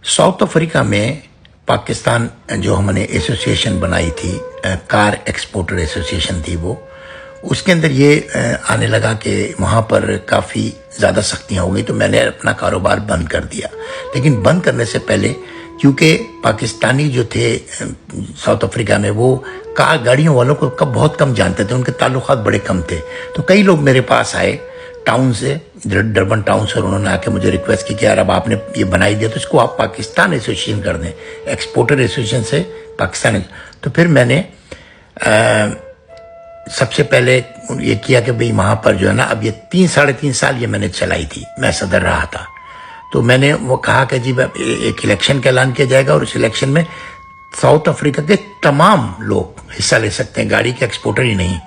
South Africa में पाकिस्तान जो हमने एसोसिएशन बनाई थी, कार एक्सपोर्टर एसोसिएशन थी वो, उसके अंदर ये आने लगा कि वहाँ पर काफ़ी ज़्यादा सख्तियाँ हो गई, तो मैंने अपना कारोबार बंद कर दिया। लेकिन बंद करने से पहले, क्योंकि पाकिस्तानी जो थे साउथ अफ्रीका में, वो कार गाड़ियों वालों को बहुत कम जानते थे, उनके ताल्लुकात बड़े कम थे। तो कई लोग मेरे पास आए टाउन से, डरबन टाउन से, और उन्होंने आके मुझे रिक्वेस्ट की कि यार अब आपने ये बनाई दिया तो इसको आप पाकिस्तान एसोसिएशन कर दें, एक्सपोर्टर एसोसिएशन से पाकिस्तान। तो फिर मैंने सबसे पहले ये किया कि भाई वहाँ पर जो है ना, अब ये 3-3.5 साल ये मैंने चलाई थी, मैं सदर रहा था। तो मैंने वो कहा कि जी एक इलेक्शन का ऐलान किया जाएगा और उस इलेक्शन में साउथ अफ्रीका के तमाम लोग हिस्सा ले सकते हैं, गाड़ी के एक्सपोर्टर ही नहीं।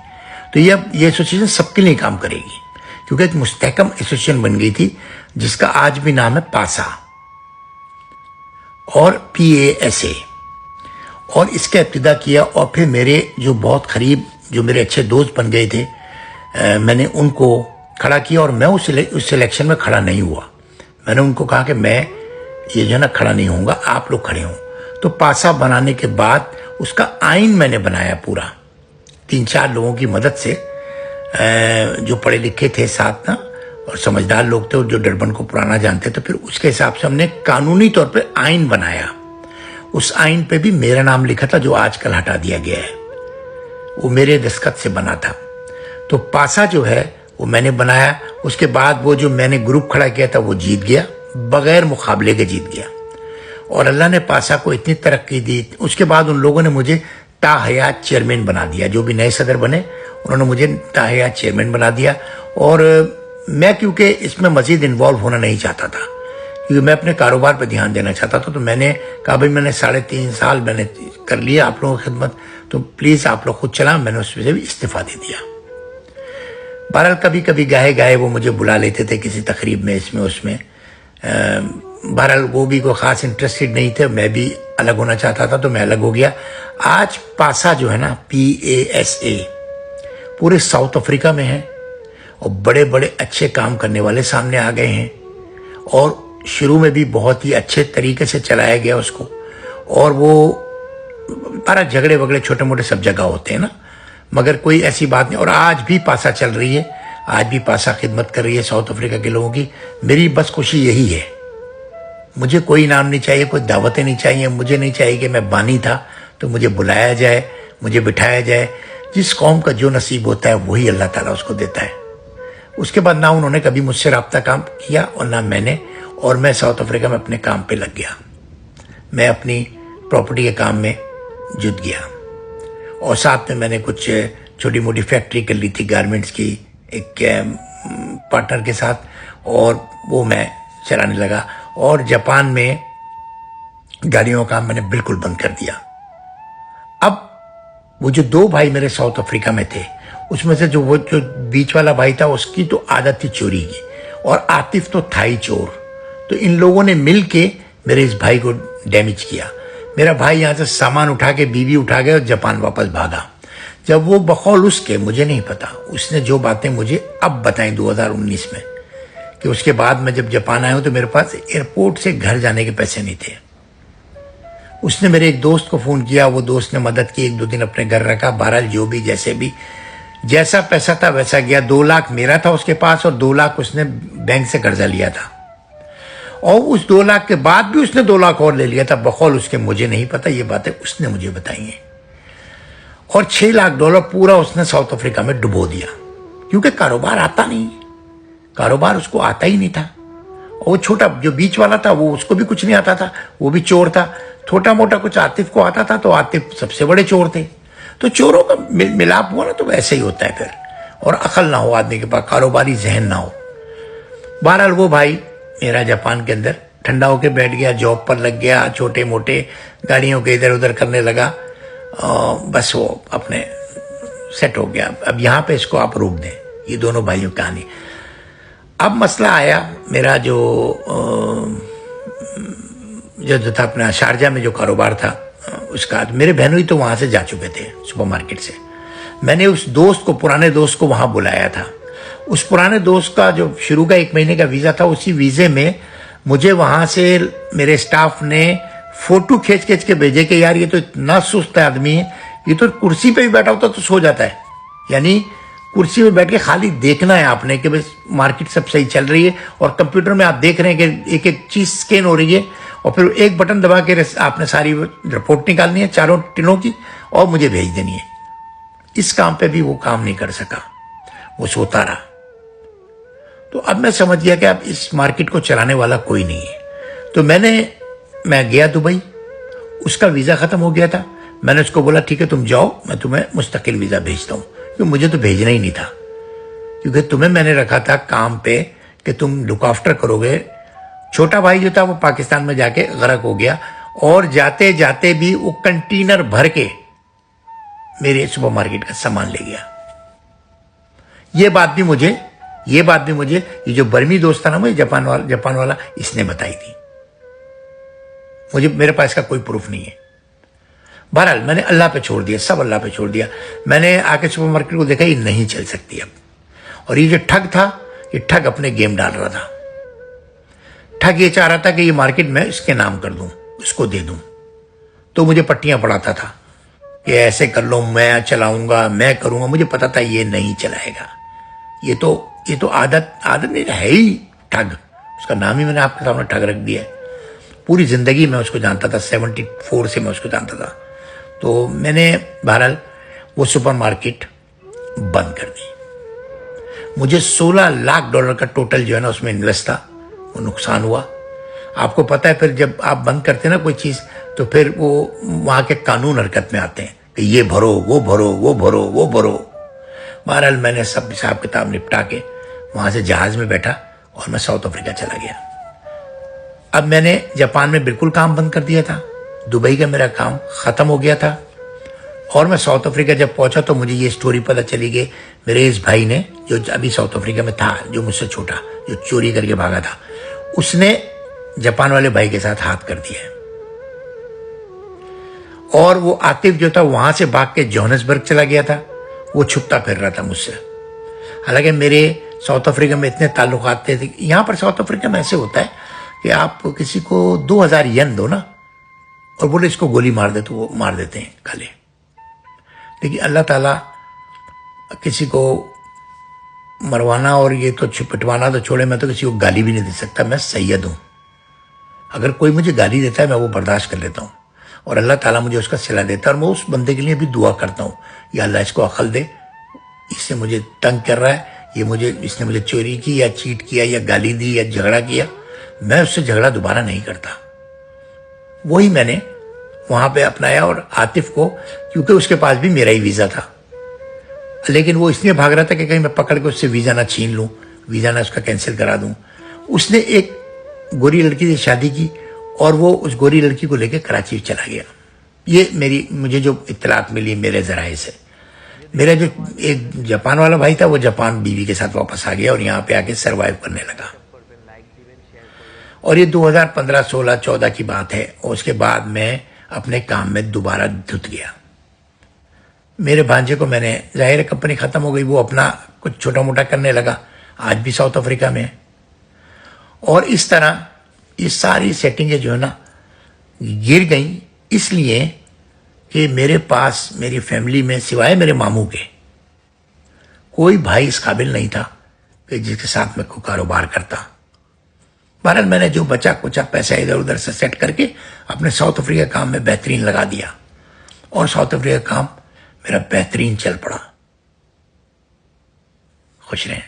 तो ये एसोसिएशन सबके लिए काम करेगी, क्योंकि एक मुस्तहकम एसोसिएशन बन गई थी जिसका आज भी नाम है पासा और PASA। और इसका इब्तिदा किया, और फिर मेरे जो बहुत करीब, जो मेरे अच्छे दोस्त बन गए थे, मैंने उनको खड़ा किया। और मैं उस इलेक्शन में खड़ा नहीं हुआ। मैंने उनको कहा कि मैं ये जो है ना खड़ा नहीं होऊंगा, आप लोग खड़े हों। तो पासा बनाने के बाद उसका आइन मैंने बनाया पूरा, 3-4 लोगों की मदद से, जो पढ़े लिखे थे साथ ना, और समझदार लोग थे, और जो डरबन को पुराना जानते थे। फिर उसके हिसाब से हमने कानूनी तौर पे आइन बनाया। उस आइन पे भी मेरा नाम लिखा था, जो आजकल हटा दिया गया है, वो मेरे दस्तखत से बना था। तो पासा जो है वो मैंने बनाया। उसके बाद वो जो मैंने ग्रुप खड़ा किया था वो जीत गया, बगैर मुकाबले के जीत गया। और अल्लाह ने पासा को इतनी तरक्की दी। उसके बाद उन लोगों ने मुझे ताहयात चेयरमैन बना दिया। जो भी नए सदर बने उन्होंने मुझे ताहयात चेयरमैन बना दिया। और मैं क्योंकि इसमें मजीद इन्वॉल्व होना नहीं चाहता था, क्योंकि मैं अपने कारोबार पर ध्यान देना चाहता था। तो मैंने कहा भाई मैंने 3.5 साल मैंने कर लिया आप लोगों की खिदमत, तो प्लीज़ आप लोग खुद चलाएं। मैंने उसमें से भी इस्तीफा दे दिया। बहरहाल कभी कभी गाहे वो मुझे बुला लेते थे किसी तकरीब में, इसमें उसमें। बहरहाल वो भी कोई ख़ास इंटरेस्टेड नहीं थे, मैं भी अलग होना चाहता था, तो मैं अलग हो गया। आज पासा जो है ना, PASA, पूरे साउथ अफ्रीका में है, और बड़े बड़े अच्छे काम करने वाले सामने आ गए हैं। और शुरू में भी बहुत ही अच्छे तरीके से चलाया गया उसको। और वो बड़ा झगड़े वगड़े छोटे मोटे सब जगह होते हैं ना, मगर कोई ऐसी बात नहीं। और आज भी पासा चल रही है, आज भी पासा खिदमत कर रही है साउथ अफ्रीका के लोगों की। मेरी बस खुशी यही है, मुझे कोई इनाम नहीं चाहिए, कोई दावतें नहीं चाहिए। मुझे नहीं चाहिए कि मैं बानी था तो मुझे बुलाया जाए, मुझे बिठाया जाए। जिस कौम का जो नसीब होता है वही अल्लाह ताला उसको देता है। उसके बाद ना उन्होंने कभी मुझसे रब्ता काम किया और ना मैंने। और मैं साउथ अफ्रीका में अपने काम पे लग गया, मैं अपनी प्रॉपर्टी के काम में जुट गया। और साथ में मैंने कुछ छोटी मोटी फैक्ट्री कर ली थी गारमेंट्स की, एक पार्टनर के साथ, और वो मैं चलाने लगा। और जापान में गाड़ियों का काम मैंने बिल्कुल बंद कर दिया। अब वो जो 2 भाई मेरे साउथ अफ्रीका में थे, उसमें से जो बीच वाला भाई था, उसकी तो आदत थी चोरी की, और आतिफ तो था ही चोर। तो इन लोगों ने मिल के मेरे इस भाई को डैमेज किया। मेरा भाई यहाँ से सामान उठा के, बीवी उठा के, और जापान वापस भागा। जब वो बखौल उसके, मुझे नहीं पता, उसने जो बातें मुझे अब बताई 2019 में, कि उसके बाद मैं जब जापान आया हूं तो मेरे पास एयरपोर्ट से घर जाने के पैसे नहीं थे। उसने मेरे एक दोस्त को फोन किया, वो दोस्त ने मदद की, 1-2 दिन अपने घर रखा। बहरहाल जो भी जैसे भी, जैसा पैसा था वैसा गया। 2 लाख मेरा था उसके पास, और 2 लाख उसने बैंक से कर्जा लिया था। और उस 2 लाख के बाद भी उसने 2 लाख और ले लिया था बखौल उसके। मुझे नहीं पता, ये बातें उसने मुझे बताई हैं। और $6 लाख पूरा उसने साउथ अफ्रीका में डुबो दिया, क्योंकि कारोबार आता नहीं, कारोबार उसको आता ही नहीं था। और वो छोटा जो बीच वाला था, वो उसको भी कुछ नहीं आता था, वो भी चोर था। छोटा मोटा कुछ आतिफ को आता था, तो आतिफ सबसे बड़े चोर थे। तो चोरों का मिलाप हुआ ना, तो वैसे ही होता है फिर। और अकल ना हो आदमी के पास, कारोबारी जहन ना हो। बहरहाल वो भाई मेरा जापान के अंदर ठंडा होकर बैठ गया, जॉब पर लग गया, छोटे मोटे गाड़ियों के इधर उधर करने लगा। बस वो अपने सेट हो गया। अब यहाँ पे इसको आप रोक दें, ये दोनों भाइयों की कहानी। अब मसला आया मेरा जो था अपना शारजा में जो कारोबार था उसका। मेरे बहनों तो वहाँ से जा चुके थे सुपरमार्केट से। मैंने उस दोस्त को, पुराने दोस्त को वहाँ बुलाया था। उस पुराने दोस्त का जो शुरू का 1 महीने का वीज़ा था, उसी वीज़े में मुझे वहां से मेरे स्टाफ ने फोटो खींच खींच के भेजे कि यार ये तो इतना सुस्त आदमी है, ये तो कुर्सी पे भी बैठा होता तो सो जाता है। यानी कुर्सी पे बैठ के खाली देखना है आपने कि बस मार्केट सब सही चल रही है, और कंप्यूटर में आप देख रहे हैं कि एक एक चीज स्कैन हो रही है, और फिर एक बटन दबा के आपने सारी रिपोर्ट निकालनी है चारों टिनों की और मुझे भेज देनी है। इस काम पे भी वो काम नहीं कर सका, वो सोता रहा। तो अब मैं समझ गया कि अब इस मार्केट को चलाने वाला कोई नहीं है। तो मैं गया दुबई, उसका वीजा खत्म हो गया था। मैंने उसको बोला ठीक है तुम जाओ, मैं तुम्हें मुस्तकिल वीजा भेजता हूं, क्योंकि मुझे तो भेजना ही नहीं था, क्योंकि तुम्हें मैंने रखा था काम पे कि तुम लुक आफ्टर करोगे। छोटा भाई जो था वो पाकिस्तान में जाके गरक हो गया, और जाते जाते भी वो कंटेनर भर के मेरे सुपरमार्केट का सामान ले गया। ये बात भी मुझे ये जो बर्मी दोस्त था ना, मुझे जापान वाला इसने बताई थी। मेरे पास इसका कोई प्रूफ नहीं है। बहरहाल मैंने अल्लाह पे छोड़ दिया, सब अल्लाह पे छोड़ दिया। मैंने आके सुपरमार्केट को देखा, ये नहीं चल सकती अब। और ये जो ठग था, ये ठग अपने गेम डाल रहा था। ठग ये चाह रहा था कि ये मार्केट मैं इसके नाम कर दूं, इसको दे दूं। तो मुझे पट्टियां पड़ाता था कि ऐसे कर लो, मैं चलाऊंगा, मैं करूंगा। मुझे पता था ये नहीं चलाएगा। ये तो आदत नहीं है ही ठग। उसका नाम ही मैंने आपके सामने ठग रख दिया है। पूरी जिंदगी मैं उसको जानता था, 74 से मैं उसको जानता था। तो मैंने बहरहाल वो सुपरमार्केट बंद कर दी। मुझे $16 लाख का टोटल जो है ना उसमें इन्वेस्ट था, वो नुकसान हुआ। आपको पता है फिर जब आप बंद करते हैं ना कोई चीज, तो फिर वो वहां के कानून हरकत में आते हैं कि ये भरो, वो भरो, वो भरो, वो भरो। बहरहाल मैंने सब हिसाब किताब निपटा के वहां से जहाज में बैठा और मैं साउथ अफ्रीका चला गया। अब मैंने जापान में बिल्कुल काम बंद कर दिया था, दुबई का मेरा काम खत्म हो गया था। और मैं साउथ अफ्रीका जब पहुंचा तो मुझे ये स्टोरी पता चली कि मेरे इस भाई ने, जो अभी साउथ अफ्रीका में था, जो मुझसे छोटा, जो चोरी करके भागा था, उसने जापान वाले भाई के साथ हाथ कर दिया। और वो आतिफ जो था वहां से भाग के जोहान्सबर्ग चला गया था। वो छुपता फिर रहा था मुझसे। हालांकि मेरे साउथ अफ्रीका में इतने ताल्लुकात थे। यहां पर साउथ अफ्रीका में ऐसे होता है कि आप किसी को 2000 येन दो ना और बोले इसको गोली मार दे, तो वो मार देते हैं काले। लेकिन अल्लाह ताला किसी को मरवाना और ये तो पिटवाना तो छोड़े, मैं तो किसी को गाली भी नहीं दे सकता। मैं सैयद हूं। अगर कोई मुझे गाली देता है मैं वो बर्दाश्त कर लेता हूं, और अल्लाह ताला मुझे उसका सिला देता है। और मैं उस बंदे के लिए भी दुआ करता हूं, या अल्लाह इसको अकल दे, इससे मुझे तंग कर रहा है, इसने मुझे चोरी की या चीट किया या गाली दी या झगड़ा किया, मैं उससे झगड़ा दोबारा नहीं करता। वही मैंने वहां पे अपनाया। और आतिफ को, क्योंकि उसके पास भी मेरा ही वीजा था, लेकिन वो इसलिए भाग रहा था कि कहीं मैं पकड़ के उससे वीजा ना छीन लूं, वीजा ना उसका कैंसिल करा दूं। उसने एक गोरी लड़की से शादी की और वो उस गोरी लड़की को लेकर कराची चला गया। ये मुझे जो इत्तलात मिली मेरे जराए से। मेरा जो एक जापान वाला भाई था वो जापान बीवी के साथ वापस आ गया और यहाँ पे आके सरवाइव करने लगा। और ये 2015, 16, 14 की बात है। और उसके बाद मैं अपने काम में दोबारा धुत गया। मेरे भांजे को मैंने, जाहिर कंपनी खत्म हो गई, वो अपना कुछ छोटा मोटा करने लगा, आज भी साउथ अफ्रीका में है। और इस तरह ये सारी सेटिंगें जो है ना गिर गई, इसलिए कि मेरे पास मेरी फैमिली में सिवाय मेरे मामू के कोई भाई इस काबिल नहीं था कि जिसके साथ मैं कोई कारोबार करता। बहरहाल मैंने जो बचा कुचा पैसा इधर उधर से सेट करके अपने साउथ अफ्रीका काम में बेहतरीन लगा दिया, और साउथ अफ्रीका काम मेरा बेहतरीन चल पड़ा। खुश रहें।